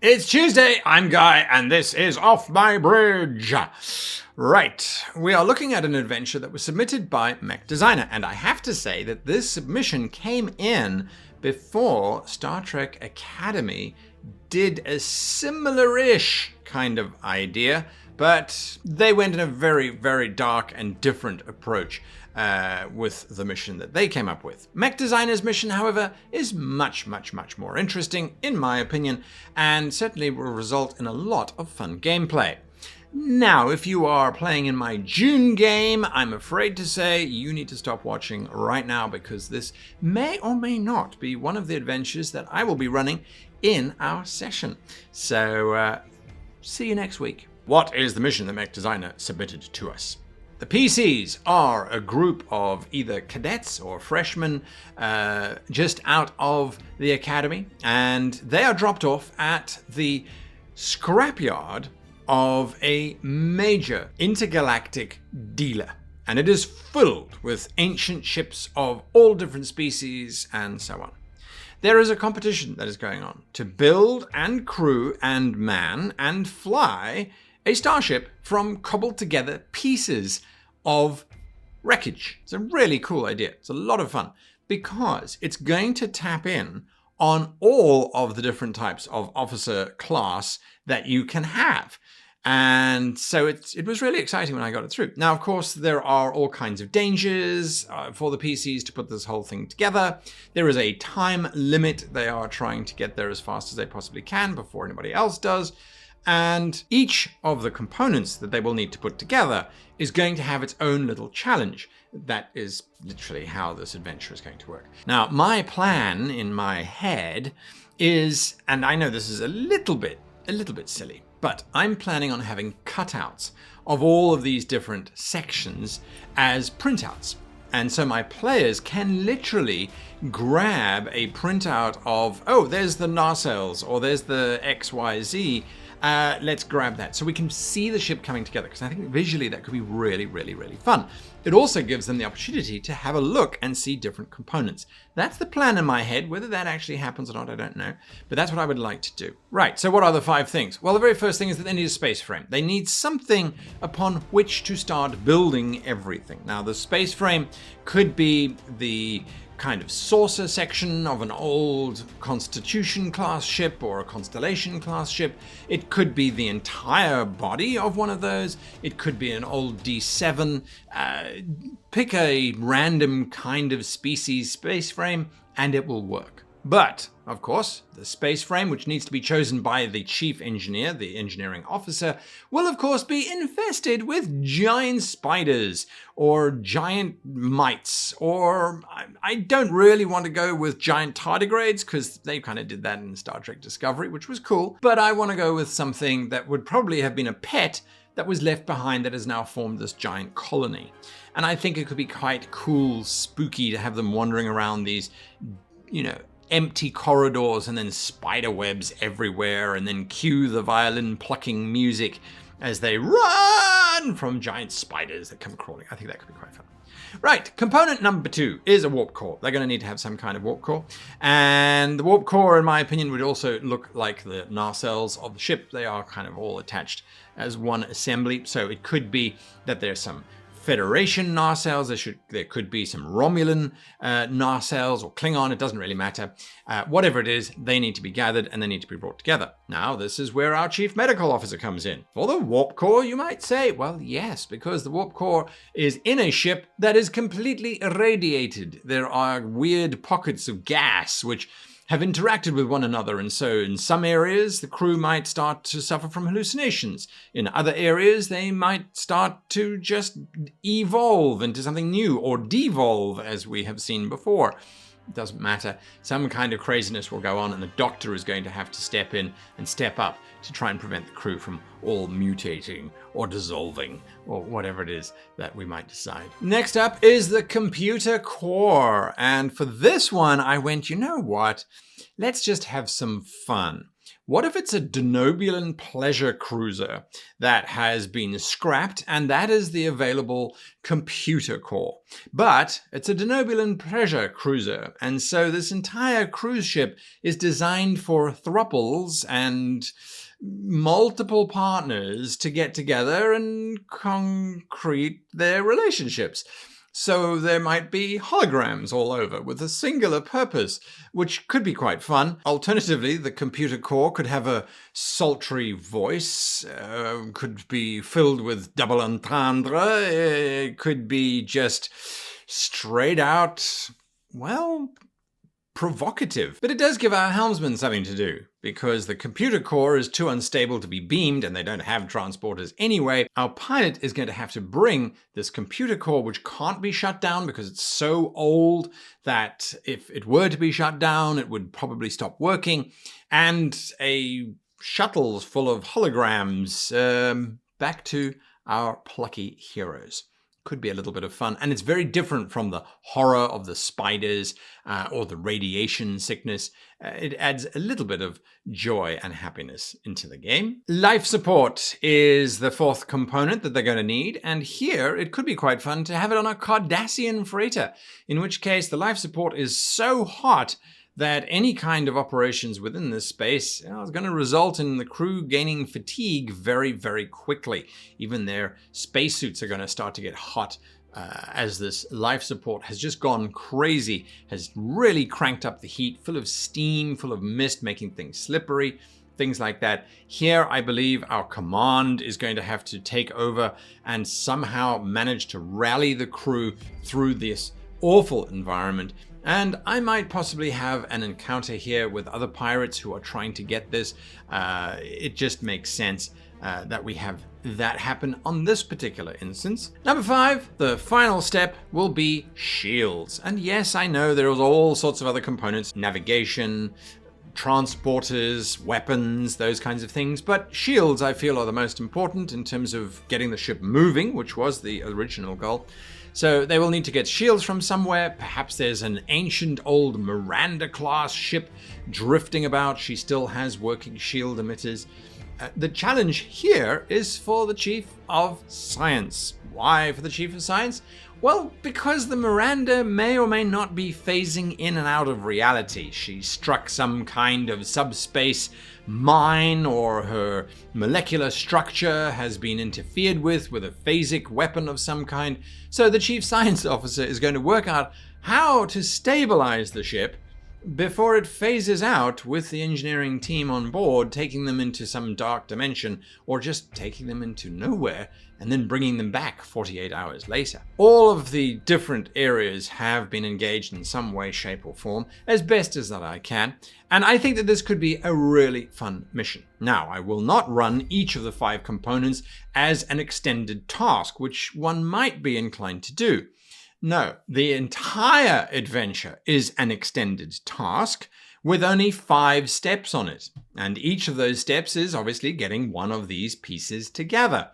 It's Tuesday, I'm Guy, and this is Off My Bridge. Right, we are looking at an adventure that was submitted by Mech Designer, and I have to say that this submission came in before Star Trek Academy did a similar-ish kind of idea, but they went in a very, very dark and different approach with the mission that they came up with. Mech Designer's mission, however, is much, much, much more interesting, in my opinion, and certainly will result in a lot of fun gameplay. Now, if you are playing in my June game, I'm afraid to say you need to stop watching right now, because this may or may not be one of the adventures that I will be running in our session. So, see you next week. What is the mission that Mech Designer submitted to us? The PCs are a group of either cadets or freshmen just out of the academy, and they are dropped off at the scrapyard of a major intergalactic dealer. And it is filled with ancient ships of all different species and so on. There is a competition that is going on to build and crew and man and fly a starship from cobbled together pieces of wreckage. It's a really cool idea. It's a lot of fun because it's going to tap in on all of the different types of officer class that you can have. And so it was really exciting when I got it through. Now, of course, there are all kinds of dangers for the PCs to put this whole thing together. There is a time limit. They are trying to get there as fast as they possibly can before anybody else does. And each of the components that they will need to put together is going to have its own little challenge. That is literally how this adventure is going to work. Now, my plan in my head is, and I know this is a little bit silly, but I'm planning on having cutouts of all of these different sections as printouts. And so my players can literally grab a printout of, oh, there's the nacelles, or there's the XYZ. Let's grab that. So we can see the ship coming together, because I think visually that could be really, really, really fun. It also gives them the opportunity to have a look and see different components. That's the plan in my head. Whether that actually happens or not, I don't know. But that's what I would like to do. Right, so what are the 5 things? Well, the very first thing is that they need a space frame. They need something upon which to start building everything. Now, the space frame could be the kind of saucer section of an old Constitution class ship or a Constellation class ship. It could be the entire body of one of those. It could be an old D7. Pick a random kind of species space frame and it will work. But, of course, the space frame, which needs to be chosen by the chief engineer, the engineering officer, will of course be infested with giant spiders or giant mites, or I don't really want to go with giant tardigrades because they kind of did that in Star Trek Discovery, which was cool. But I want to go with something that would probably have been a pet that was left behind that has now formed this giant colony. And I think it could be quite cool, spooky to have them wandering around these, empty corridors and then spider webs everywhere, and then cue the violin plucking music as they run from giant spiders that come crawling. I think that could be quite fun. Right, component number 2 is a warp core. They're going to need to have some kind of warp core. And the warp core, in my opinion, would also look like the nacelles of the ship. They are kind of all attached as one assembly. So it could be that there's some Federation nacelles, there could be some Romulan nacelles or Klingon, it doesn't really matter. Whatever it is, they need to be gathered and they need to be brought together. Now, this is where our chief medical officer comes in. For the warp core, you might say, well, yes, because the warp core is in a ship that is completely irradiated. There are weird pockets of gas which have interacted with one another, and so in some areas the crew might start to suffer from hallucinations. In other areas they might start to just evolve into something new, or devolve, as we have seen before. It doesn't matter. Some kind of craziness will go on, and the doctor is going to have to step in and step up to try and prevent the crew from all mutating or dissolving or whatever it is that we might decide. Next up is the computer core. And for this one, I went, you know what? Let's just have some fun. What if it's a Denobulan pleasure cruiser that has been scrapped, and that is the available computer core? But it's a Denobulan pleasure cruiser, and so this entire cruise ship is designed for thruples and multiple partners to get together and concrete their relationships. So there might be holograms all over with a singular purpose, which could be quite fun. Alternatively, the computer core could have a sultry voice, could be filled with double entendre, it could be just straight out, well, provocative. But it does give our helmsman something to do, because the computer core is too unstable to be beamed and they don't have transporters anyway. Our pilot is going to have to bring this computer core, which can't be shut down because it's so old that if it were to be shut down, it would probably stop working, and a shuttle full of holograms back to our plucky heroes. Could be a little bit of fun, and it's very different from the horror of the spiders or the radiation sickness. It adds a little bit of joy and happiness into the game. Life support is the fourth component that they're going to need, and here it could be quite fun to have it on a Cardassian freighter, in which case the life support is so hot that any kind of operations within this space is going to result in the crew gaining fatigue very, very quickly. Even their spacesuits are going to start to get hot as this life support has just gone crazy, has really cranked up the heat, full of steam, full of mist, making things slippery, things like that. Here, I believe our command is going to have to take over and somehow manage to rally the crew through this awful environment. And I might possibly have an encounter here with other pirates who are trying to get this. It just makes sense that we have that happen on this particular instance. Number 5, the final step will be shields. And yes, I know there's all sorts of other components, navigation, transporters, weapons, those kinds of things. But shields, I feel, are the most important in terms of getting the ship moving, which was the original goal. So they will need to get shields from somewhere. Perhaps there's an ancient old Miranda-class ship drifting about. She still has working shield emitters. The challenge here is for the Chief of Science. Why for the Chief of Science? Well, because the Miranda may or may not be phasing in and out of reality. She struck some kind of subspace mine, or her molecular structure has been interfered with a phasic weapon of some kind. So the Chief Science Officer is going to work out how to stabilize the ship before it phases out with the engineering team on board, taking them into some dark dimension, or just taking them into nowhere and then bringing them back 48 hours later. All of the different areas have been engaged in some way, shape, or form, as best as that I can, and I think that this could be a really fun mission. Now, I will not run each of the 5 components as an extended task, which one might be inclined to do. No, the entire adventure is an extended task with only 5 steps on it. And each of those steps is obviously getting one of these pieces together.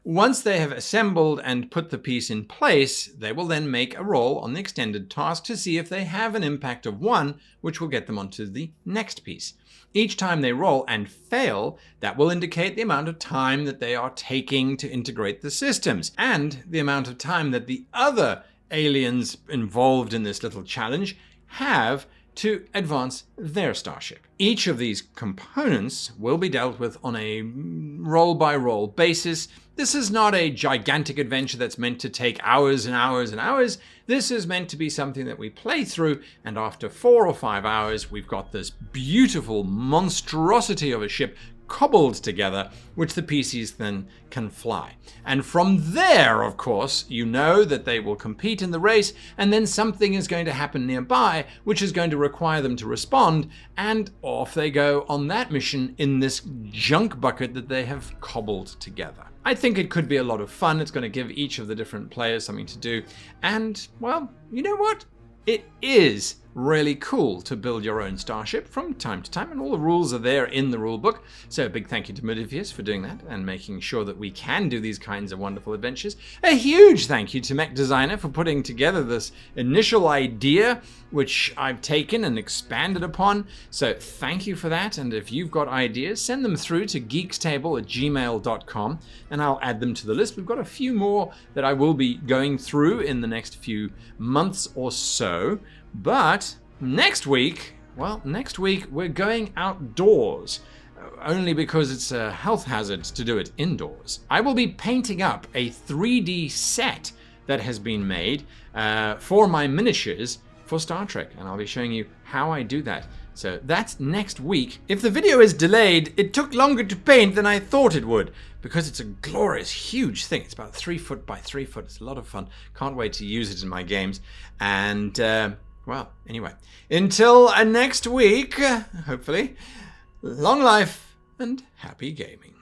Once they have assembled and put the piece in place, they will then make a roll on the extended task to see if they have an impact of 1, which will get them onto the next piece. Each time they roll and fail, that will indicate the amount of time that they are taking to integrate the systems, and the amount of time that the other aliens involved in this little challenge have to advance their starship. Each of these components will be dealt with on a roll-by-roll basis. This is not a gigantic adventure that's meant to take hours and hours and hours. This is meant to be something that we play through, and after 4 or 5 hours, we've got this beautiful monstrosity of a ship cobbled together, which the PCs then can fly. And from there, of course, you know that they will compete in the race, and then something is going to happen nearby, which is going to require them to respond, and off they go on that mission in this junk bucket that they have cobbled together. I think it could be a lot of fun. It's going to give each of the different players something to do. And, well, you know what? It is really cool to build your own starship from time to time, and all the rules are there in the rulebook. So a big thank you to Modifius for doing that and making sure that we can do these kinds of wonderful adventures. A huge thank you to Mech Designer for putting together this initial idea, which I've taken and expanded upon. So thank you for that, and if you've got ideas, send them through to geekstable@gmail.com and I'll add them to the list. We've got a few more that I will be going through in the next few months or so. But next week we're going outdoors, only because it's a health hazard to do it indoors. I will be painting up a 3D set that has been made for my miniatures for Star Trek, and I'll be showing you how I do that. So that's next week. If the video is delayed, it took longer to paint than I thought it would, because it's a glorious, huge thing. It's about 3 foot by 3 foot. It's a lot of fun. Can't wait to use it in my games. And well, anyway, until next week, hopefully, long life and happy gaming.